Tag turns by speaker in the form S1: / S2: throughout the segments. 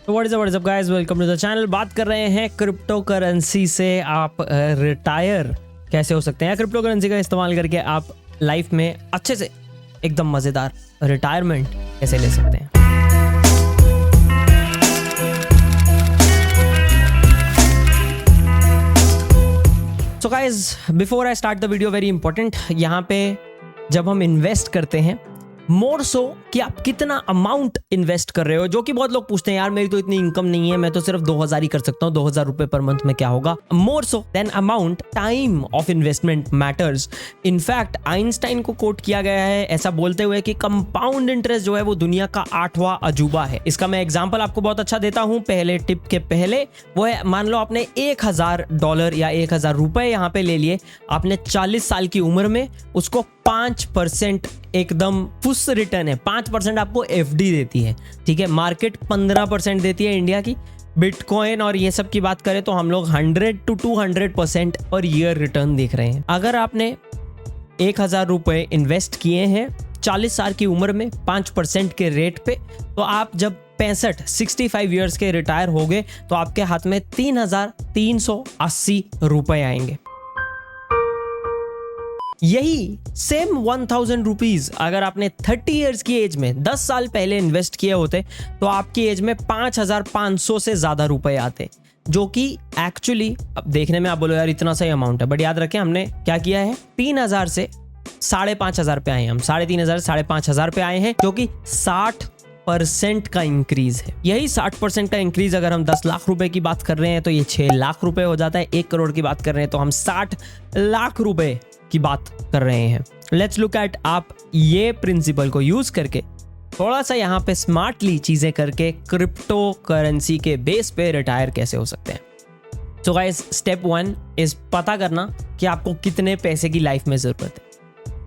S1: तो what's up guys, welcome to the channel. बात कर रहे हैं क्रिप्टो करेंसी से आप रिटायर कैसे हो सकते हैं। क्रिप्टो करेंसी का इस्तेमाल करके आप लाइफ में अच्छे से एकदम मज़ेदार रिटायरमेंट कैसे ले सकते हैं। So guys, before I start the video, very important, यहाँ पे जब हम इन्वेस्ट करते हैं मोर सो कि आप कितना अमाउंट इन्वेस्ट कर रहे हो, जो कि बहुत लोग पूछते हैं यार मेरी तो इतनी इनकम नहीं है, मैं तो सिर्फ 2000 ही कर सकता हूँ, 2000 रुपए पर मंथ में क्या होगा। More so than amount, time of investment matters. In fact Einstein को कोट किया गया है ऐसा बोलते हुए कि कंपाउंड इंटरेस्ट जो है वो दुनिया का 8वां अजूबा है। इसका मैं एग्जांपल आपको बहुत अच्छा देता हूँ पहले टिप के पहले। वो है, मान लो आपने $1000 या 1000 रुपए यहाँ पे ले लिए, आपने 40 साल की उम्र में उसको 5% एकदम फुस रिटर्न है, 5% आपको एफडी देती है, ठीक है। मार्केट 15% देती है इंडिया की। बिटकॉइन और ये सब की बात करें तो हम लोग 100 to 200% पर ईयर रिटर्न देख रहे हैं। अगर आपने 1000 रुपए इन्वेस्ट किए हैं 40 साल की उम्र में 5% के रेट पे, तो आप जब 65 ईयर्स के रिटायर हो गए तो आपके हाथ में 3380 रुपए आएंगे। यही सेम 1000 रुपीज अगर आपने 30 ईयर्स की एज में 10 साल पहले इन्वेस्ट किए होते तो आपकी एज में 5500 से ज्यादा रुपए आते, जो कि एक्चुअली अब देखने में आप बोलो यार इतना सही अमाउंट है, बट याद रखें हमने क्या किया है, 3000 से 5500 पे आए हैं हम, 3500 से 5500 पे आए हैं, जो कि 60% का इंक्रीज है। यही 60% का इंक्रीज अगर हम 10 लाख रुपए की बात कर रहे हैं तो ये 6 लाख रुपए हो जाता है। 1 करोड़ की बात कर रहे हैं तो हम 60 लाख रुपए की बात कर रहे हैं। लेट्स लुक एट, आप ये प्रिंसिपल को यूज करके थोड़ा सा यहाँ पे स्मार्टली चीजें करके क्रिप्टो करेंसी के बेस पे रिटायर कैसे हो सकते हैं। सो गाइस, स्टेप 1 इज पता करना कि आपको कितने पैसे की लाइफ में जरूरत है।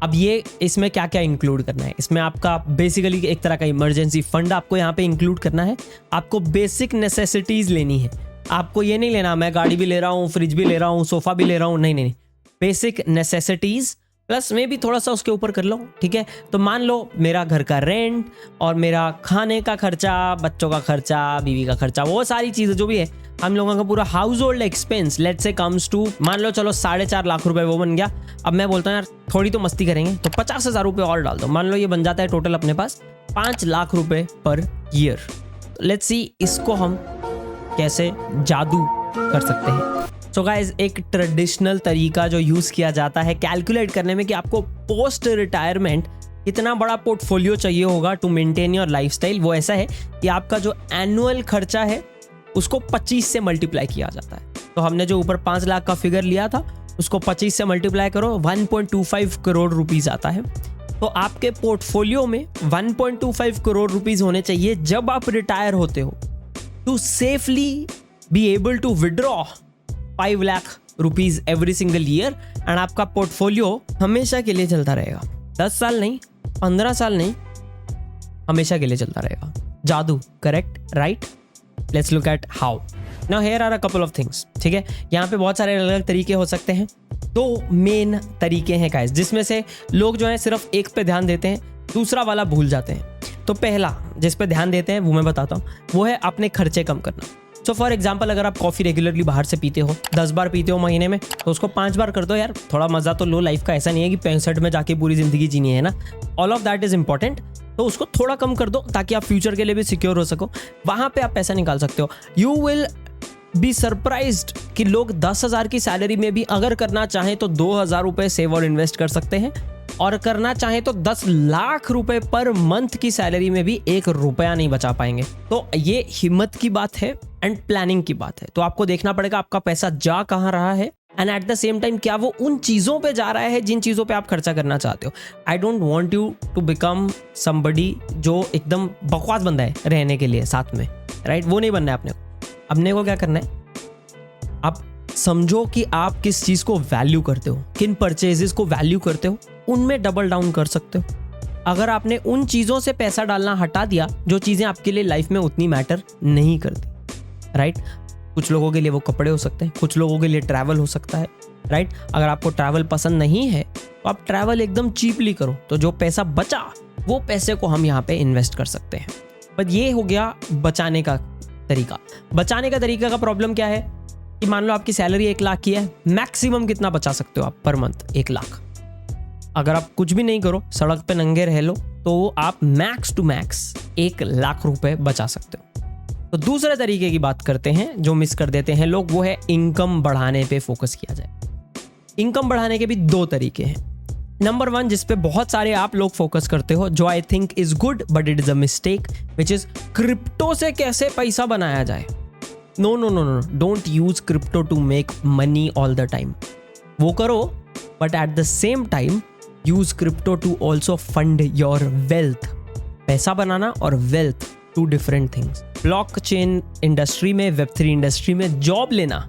S1: अब ये इसमें क्या क्या इंक्लूड करना है, इसमें आपका बेसिकली एक तरह का इमरजेंसी फंड आपको यहाँ पे इंक्लूड करना है। आपको बेसिक नेसेसिटीज लेनी है। आपको ये नहीं लेना मैं गाड़ी भी ले रहा हूँ, फ्रिज भी ले रहा हूँ, सोफा भी ले रहा हूँ, नहीं। बेसिक नेसेसिटीज प्लस में भी थोड़ा सा उसके ऊपर कर लो, ठीक है। तो मान लो मेरा घर का रेंट और मेरा खाने का खर्चा, बच्चों का खर्चा, बीवी का खर्चा, वो सारी चीज़ें जो भी है, हम लोगों का पूरा household expense let's say comes to, मान लो चलो 4.5 लाख रुपए वो बन गया। अब मैं बोलता हूँ यार थोड़ी तो मस्ती करेंगे तो 50,000 रुपये और डाल दो, मान लो ये बन जाता है टोटल अपने पास 5 लाख रुपए पर ईयर। लेट्स सी इसको हम कैसे जादू कर सकते हैं। सो गाइज, एक ट्रेडिशनल तरीका जो यूज किया जाता है कैलकुलेट करने में कि आपको पोस्ट रिटायरमेंट कितना बड़ा पोर्टफोलियो चाहिए होगा टू मेंटेन योर लाइफस्टाइल, वो ऐसा है कि आपका जो एनुअल खर्चा है उसको 25 से मल्टीप्लाई किया जाता है। तो हमने जो ऊपर 5 लाख का फिगर लिया था उसको 25 से मल्टीप्लाई करो, 1.25 करोड़ रुपीज आता है। तो आपके पोर्टफोलियो में 1.25 करोड़ रुपीज होने चाहिए जब आप रिटायर होते हो, to safely be able to withdraw 5 lakh rupees every single year, and आपका पोर्टफोलियो हमेशा के लिए चलता रहेगा। 10 साल नहीं, 15 साल नहीं, हमेशा के लिए चलता रहेगा। जादू, correct, right? Let's look at how. Now here are a couple of things, ठीक है। यहाँ पे बहुत सारे अलग अलग तरीके हो सकते हैं। 2 मेन तरीके हैं गाइस, जिसमें से लोग जो है सिर्फ एक पे ध्यान देते हैं, दूसरा वाला भूल जाते हैं। तो पहला जिस पे ध्यान देते हैं वो मैं बताता हूँ, वो है अपने खर्चे कम करना। सो फॉर एग्जाम्पल, अगर आप कॉफ़ी रेगुलरली बाहर से पीते हो, 10 बार पीते हो महीने में, तो उसको 5 बार कर दो यार, थोड़ा मज़ा तो लो लाइफ का। ऐसा नहीं है कि 65 में जाके पूरी ज़िंदगी जीनी है ना, all of that is important. तो उसको थोड़ा कम कर दो ताकि आप फ्यूचर के लिए भी सिक्योर हो सको। वहाँ पे आप पैसा निकाल सकते हो। यू विल बी सरप्राइज्ड कि लोग 10,000 की सैलरी में भी अगर करना चाहें तो 2000 रुपये सेव और इन्वेस्ट कर सकते हैं, और करना चाहें तो 10 लाख रुपए पर मंथ की सैलरी में भी 1 रुपया नहीं बचा पाएंगे। तो ये हिम्मत की बात है एंड प्लानिंग की बात है। तो आपको देखना पड़ेगा आपका पैसा जा कहाँ रहा है, and eight the same time क्या वो उन चीज़ों पे जा रहा है जिन चीज़ों पे आप खर्चा करना चाहते हो। I don't want you to become somebody जो एकदम बकवास बंदा है रहने के लिए साथ में, राइट? वो नहीं बनना है अपने को। अपने को क्या करना है, आप समझो कि आप किस चीज़ को वैल्यू करते हो, किन परचेजेस को वैल्यू करते हो, उनमें डबल डाउन कर सकते हो। अगर आपने उन चीज़ों से पैसा डालना हटा दिया जो चीज़ें आपके लिए लाइफ में उतनी मैटर नहीं करती, राइट? कुछ लोगों के लिए वो कपड़े हो सकते हैं, कुछ लोगों के लिए ट्रैवल हो सकता है, राइट? अगर आपको ट्रैवल पसंद नहीं है तो आप ट्रैवल एकदम चीपली करो, तो जो पैसा बचा वो पैसे को हम यहाँ पे इन्वेस्ट कर सकते हैं। पर ये हो गया बचाने का तरीका। बचाने का तरीका का प्रॉब्लम क्या है कि मान लो आपकी सैलरी 1 लाख की है, मैक्सिमम कितना बचा सकते हो आप पर मंथ? 1 लाख। अगर आप कुछ भी नहीं करो, सड़क पे नंगे रह लो, तो आप मैक्स टू मैक्स 1 लाख रुपए बचा सकते हो। तो दूसरे तरीके की बात करते हैं जो मिस कर देते हैं लोग, वो है इनकम बढ़ाने पे फोकस किया जाए। इनकम बढ़ाने के भी 2 तरीके हैं। नंबर 1 जिस पे बहुत सारे आप लोग फोकस करते हो, जो I think is good but it is a mistake, which is crypto से कैसे पैसा बनाया जाए। No no no no, don't use crypto to make money all the time. वो करो but at the same time use crypto to also fund your wealth. पैसा बनाना और wealth, 2 different things. Blockchain industry में, वेब3 इंडस्ट्री में job लेना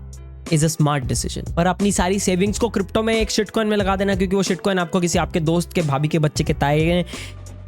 S1: is a smart decision, पर अपनी सारी सेविंग्स को क्रिप्टो में एक शिटकॉइन में लगा देना, क्योंकि वो शिटकॉइन आपको किसी आपके दोस्त के, भाभी के बच्चे के, ताए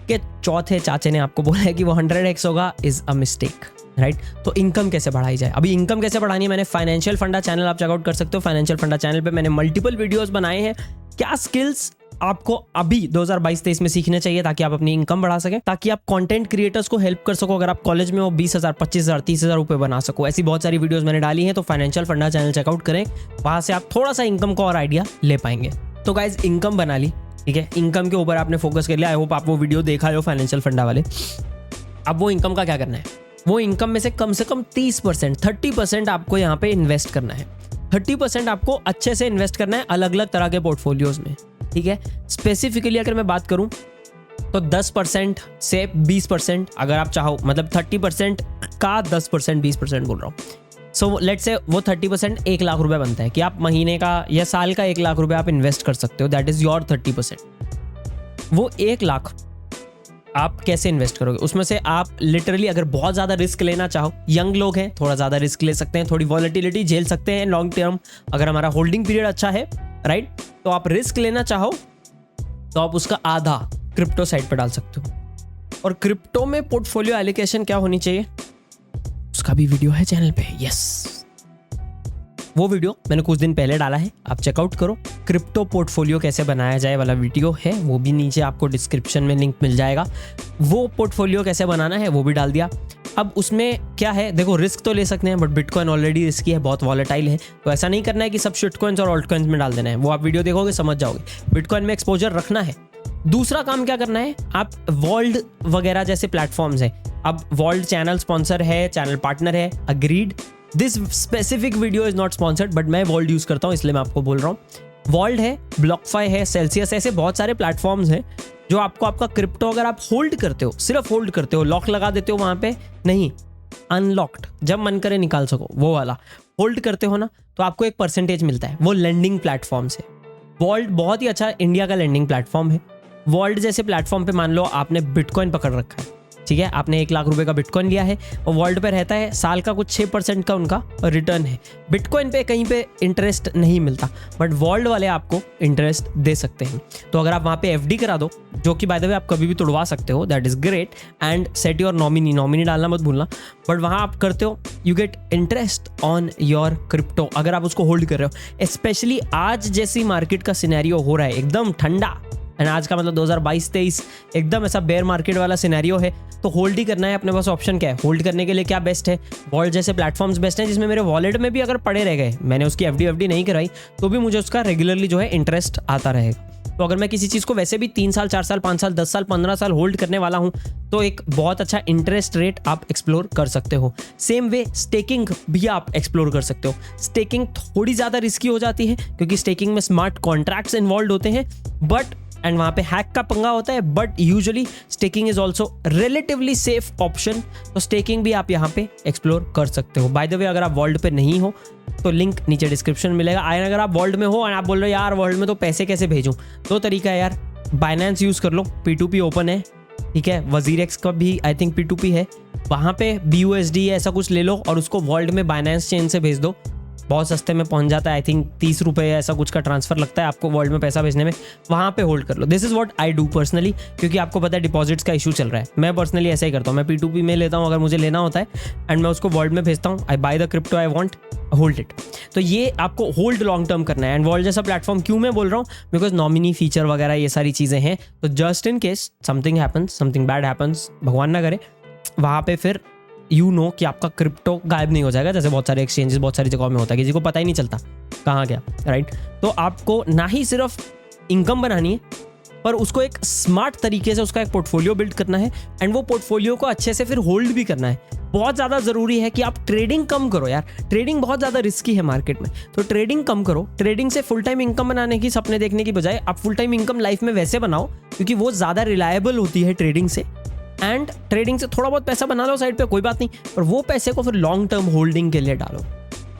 S1: के चौथे चाचे ने आपको बोला है कि वो 100x होगा, इज अ मिस्टेक, राइट। तो इनकम कैसे बढ़ाई जाए? अभी इनकम कैसे बढ़ानी है, मैंने फाइनेंशियल फंडा चैनल आप चेकआउट कर सकते हो। फाइनेंशियल फंडा चैनल पे मैंने मल्टीपल वीडियोस बनाए हैं। क्या स्किल्स आपको अभी 2022-23 में सीखने चाहिए ताकि आप अपनी इनकम बढ़ा सकें, ताकि आप कंटेंट क्रिएटर्स को हेल्प कर सको। अगर आप कॉलेज में हो, 20,000, 25,000, 30,000 रुपए बना सको। ऐसी बहुत सारी वीडियोस मैंने डाली हैं, तो फाइनेंशियल फंडा चैनल चेकआउट करें, वहां से आप थोड़ा सा इनकम का और आइडिया ले पाएंगे। तो गाइज, इनकम बना ली, ठीक है, इनकम के ऊपर आपने फोकस कर लिया। आई होप आप वो वीडियो देखा हो फाइनेंशियल फंडा वाले। अब वो इनकम का क्या करना है? वो इनकम में से कम 30%, 30% आपको यहाँ पे इन्वेस्ट करना है। 30% आपको अच्छे से इन्वेस्ट करना है अलग अलग तरह के पोर्टफोलियोज में, ठीक है। स्पेसिफिकली अगर मैं बात करूं तो 10% से 20%, अगर आप चाहो, मतलब 30% का 10%, 20% बोल रहा हूँ। सो लेट्स से वो 30% 1 लाख रुपए बनता है कि आप महीने का या साल का 1 लाख रुपए आप इन्वेस्ट कर सकते हो। That is your 30%। वो 1 लाख आप कैसे इन्वेस्ट करोगे? उसमें से आप लिटरली अगर बहुत ज़्यादा रिस्क लेना चाहो, यंग लोग हैं, थोड़ा ज़्यादा रिस्क ले सकते हैं, थोड़ी वॉलेटिलिटी झेल सकते हैं लॉन्ग टर्म, अगर हमारा होल्डिंग पीरियड अच्छा है, राइट, तो आप रिस्क लेना चाहो तो आप उसका आधा क्रिप्टो साइड पर डाल सकते हो। और क्रिप्टो में पोर्टफोलियो एलोकेशन क्या होनी चाहिए, उसका भी वीडियो है चैनल पे। यस, वो वीडियो मैंने कुछ दिन पहले डाला है, आप चेकआउट करो। क्रिप्टो पोर्टफोलियो कैसे बनाया जाए वाला वीडियो है, वो भी नीचे आपको डिस्क्रिप्शन में लिंक मिल जाएगा। वो पोर्टफोलियो कैसे बनाना है वो भी डाल दिया। अब उसमें क्या है, देखो, रिस्क तो ले सकते हैं, बट बिटकॉइन ऑलरेडी रिस्की है, बहुत वॉलेटाइल है, तो ऐसा नहीं करना है कि सब शिटकॉइंस और ऑल्ट कॉइंस में डाल देना है। वो आप वीडियो देखोगे समझ जाओगे, बिटकॉइन में एक्सपोजर रखना है। दूसरा काम क्या करना है, आप वॉल्ड वगैरह जैसे प्लेटफॉर्म्स हैं, अब वॉल्ड चैनल स्पॉन्सर है, चैनल पार्टनर है, agreed. This specific video is not sponsored, but मैं वॉल्ड यूज करता हूँ इसलिए मैं आपको बोल रहा हूँ। वॉल्ड है, ब्लॉकफाई है, सेल्सियस, ऐसे बहुत सारे प्लेटफॉर्म्स हैं जो आपको आपका क्रिप्टो अगर आप होल्ड करते हो, सिर्फ होल्ड करते हो, लॉक लगा देते हो वहां पे नहीं, अनलॉक्ड, जब मन करे निकाल सको, वो वाला होल्ड करते हो ना, तो आपको एक परसेंटेज मिलता है। वो लेंडिंग प्लेटफॉर्म से, वॉल्ट बहुत ही अच्छा इंडिया का लेंडिंग प्लेटफॉर्म है। वॉल्ट जैसे प्लेटफॉर्म पे मान लो आपने बिटकॉइन पकड़ रखा है, ठीक है, आपने 1 लाख रुपए का बिटकॉइन लिया है और वॉल्ट पे रहता है, साल का कुछ 6% का उनका रिटर्न है। बिटकॉइन पे कहीं पे इंटरेस्ट नहीं मिलता, बट वॉल्ट वाले आपको इंटरेस्ट दे सकते हैं। तो अगर आप वहाँ पे एफडी करा दो, जो कि बाय द वे आप कभी भी तुड़वा सकते हो, that is great, and set your nominee डालना मत भूलना, बट वहाँ आप करते हो, you get interest on your crypto अगर आप उसको होल्ड कर रहे हो। स्पेशली आज जैसी मार्केट का सिनेरियो हो रहा है, एकदम ठंडा, एंड आज का मतलब 2022-23 एकदम ऐसा बेयर मार्केट वाला सिनेरियो है, तो होल्ड ही करना है। अपने पास ऑप्शन क्या है होल्ड करने के लिए? क्या बेस्ट है? वॉल्ट जैसे प्लेटफॉर्म्स बेस्ट हैं, जिसमें मेरे वॉलेट में भी अगर पड़े रह गए, मैंने उसकी एफडी नहीं कराई, तो भी मुझे उसका रेगुलरली जो है इंटरेस्ट आता रहेगा। तो अगर मैं किसी चीज़ को वैसे भी 3 साल, 4 साल, 5 साल, 10 साल, 15 साल होल्ड करने वाला हूँ, तो एक बहुत अच्छा इंटरेस्ट रेट आप एक्सप्लोर कर सकते हो। सेम वे स्टेकिंग भी आप एक्सप्लोर कर सकते हो। स्टेकिंग थोड़ी ज़्यादा रिस्की हो जाती है, क्योंकि स्टेकिंग में स्मार्ट कॉन्ट्रैक्ट्स इन्वॉल्व होते हैं, बट एंड वहाँ पे हैक का पंगा होता है, but usually staking is also relatively safe option. तो स्टेकिंग भी आप यहाँ पे एक्सप्लोर कर सकते हो। बाय द वे, अगर आप वर्ल्ड पे नहीं हो तो लिंक नीचे डिस्क्रिप्शन मिलेगा। एंड अगर आप वर्ल्ड में हो और आप बोल रहे हो यार वर्ल्ड में तो पैसे कैसे भेजूं, 2 तरीका है यार। बाइनेंस यूज़ कर लो, P2P ओपन है, ठीक है, वजीरेक्स का भी आई थिंक P2P है, वहाँ पे BUSD ऐसा कुछ ले लो और उसको वर्ल्ड में बाइनेंस चेन से भेज दो, बहुत सस्ते में पहुंच जाता है। आई थिंक 30 रुपये ऐसा कुछ का ट्रांसफर लगता है आपको वर्ल्ड में पैसा भेजने में, वहाँ पे होल्ड कर लो। This is what I do personally, क्योंकि आपको पता है डिपॉजिट्स का इशू चल रहा है। मैं पर्सनली ऐसा ही करता हूँ, मैं P2P में लेता हूँ अगर मुझे लेना होता है, एंड मैं उसको वर्ल्ड में भेजता हूँ। I buy the crypto I want, hold it. तो ये आपको होल्ड लॉन्ग टर्म करना है। एंड वर्ल्ड जैसा प्लेटफॉर्म क्यों मैं बोल रहा हूँ, बिकॉज नॉमिनी फीचर वगैरह ये सारी चीज़ें हैं, तो just in case something happens, something bad happens, भगवान ना करे, वहाँ पे फिर यू नो कि आपका क्रिप्टो गायब नहीं हो जाएगा, जैसे बहुत सारे एक्सचेंजेस बहुत सारी जगहों में होता है, किसी को पता ही नहीं चलता कहाँ गया, राइट। तो आपको ना ही सिर्फ इनकम बनानी है, पर उसको एक स्मार्ट तरीके से उसका एक पोर्टफोलियो बिल्ड करना है, एंड वो पोर्टफोलियो को अच्छे से फिर होल्ड भी करना है। बहुत ज़्यादा ज़रूरी है कि आप ट्रेडिंग कम करो यार, ट्रेडिंग बहुत ज़्यादा रिस्की है मार्केट में, तो ट्रेडिंग कम करो। ट्रेडिंग से फुल टाइम इनकम बनाने की सपने देखने की बजाय आप फुल टाइम इनकम लाइफ में वैसे बनाओ, क्योंकि वो ज़्यादा रिलायबल होती है ट्रेडिंग से। एंड ट्रेडिंग से थोड़ा बहुत पैसा बना लो साइड पे, कोई बात नहीं, पर वो पैसे को फिर लॉन्ग टर्म होल्डिंग के लिए डालो।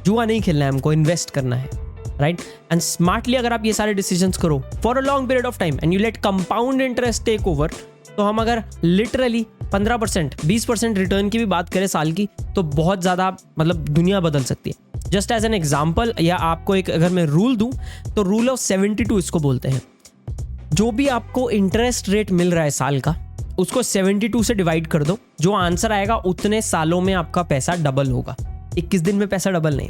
S1: जुआ नहीं खेलना है हमको, इन्वेस्ट करना है, राइट। एंड स्मार्टली अगर आप ये सारे डिसीजंस करो for a long period of time and you let compound interest take over, तो हम अगर लिटरली 15% 20% रिटर्न की भी बात करें साल की, तो बहुत ज़्यादा मतलब दुनिया बदल सकती है। जस्ट एज एन एग्जाम्पल, या आपको एक अगर मैं रूल दूं, तो रूल ऑफ 72 इसको बोलते हैं। जो भी आपको इंटरेस्ट रेट मिल रहा है साल का, उसको 72 से डिवाइड कर दो, जो आंसर आएगा उतने सालों में आपका पैसा डबल होगा। 21 दिन में पैसा डबल नहीं।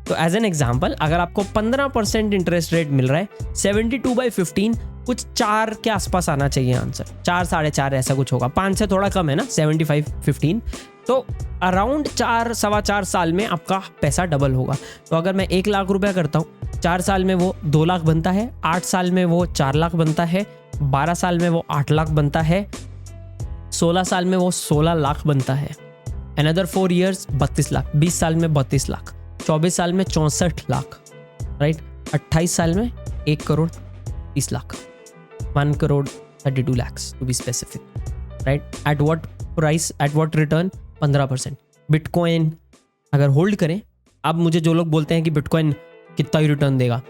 S1: तो एज एन एग्जाम्पल, अगर आपको 15% इंटरेस्ट रेट मिल रहा है, 72/15 कुछ 4 के आसपास आना चाहिए आंसर, 4 साढ़े 4 ऐसा कुछ होगा, 5 से थोड़ा कम है ना 75/15, तो अराउंड 4 सवा 4 साल में आपका पैसा डबल होगा। तो अगर मैं 1 लाख रुपया करता हूँ, 4 साल में वो 2 लाख बनता है, 8 साल में वो 4 लाख बनता है, 12 साल में वो 8 लाख बनता है, 16 साल में वो 16 लाख बनता है, अनदर 4 years 32 लाख, 20 साल में 32 लाख, 24 साल में 64 लाख, राइट, 28 साल में 1 crore 30 lakh, 1 crore 32 lakhs to be specific, right. At what price, at what return? 15%। Bitcoin अगर होल्ड करें, अब मुझे जो लोग बोलते हैं कि बिटकॉइन कितना ही रिटर्न देगा,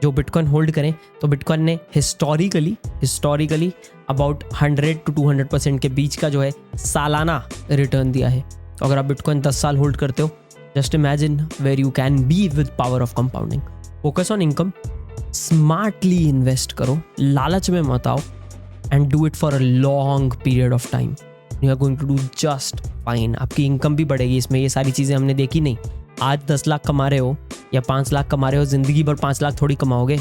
S1: जो बिटकॉइन होल्ड करें, तो बिटकॉइन ने हिस्टोरिकली अबाउट 100 to 200% के बीच का जो है सालाना रिटर्न दिया है। तो अगर आप बिटकॉइन 10 साल होल्ड करते हो, just imagine where you can be with power of compounding. Focus on income, smartly invest करो, लालच में मत आओ, and do it for a long period of time. You are going to do just fine. आपकी income भी बढ़ेगी इसमें, ये सारी चीज़ें हमने देखी नहीं। आज 10 लाख कमा रहे हो या 5 लाख कमा रहे हो, ज़िंदगी भर 5 लाख थोड़ी कमाओगे,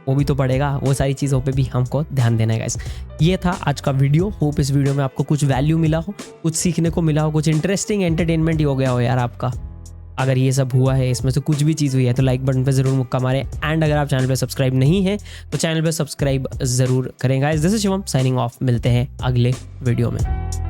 S1: वो भी तो बढ़ेगा। वो सारी चीज़ों पे भी हमको ध्यान देना है गाइस। ये था आज का वीडियो। होप इस वीडियो में आपको कुछ वैल्यू मिला हो, कुछ सीखने को मिला हो, कुछ इंटरेस्टिंग एंटरटेनमेंट ही हो गया हो यार आपका। अगर ये सब हुआ है, इसमें से कुछ भी चीज़ हुई है, तो लाइक बटन पे ज़रूर मुक्का मारें। एंड अगर आप चैनल पे सब्सक्राइब नहीं है, तो चैनल पे सब्सक्राइब ज़रूर करें guys. This is Shivam signing off. मिलते हैं अगले वीडियो में।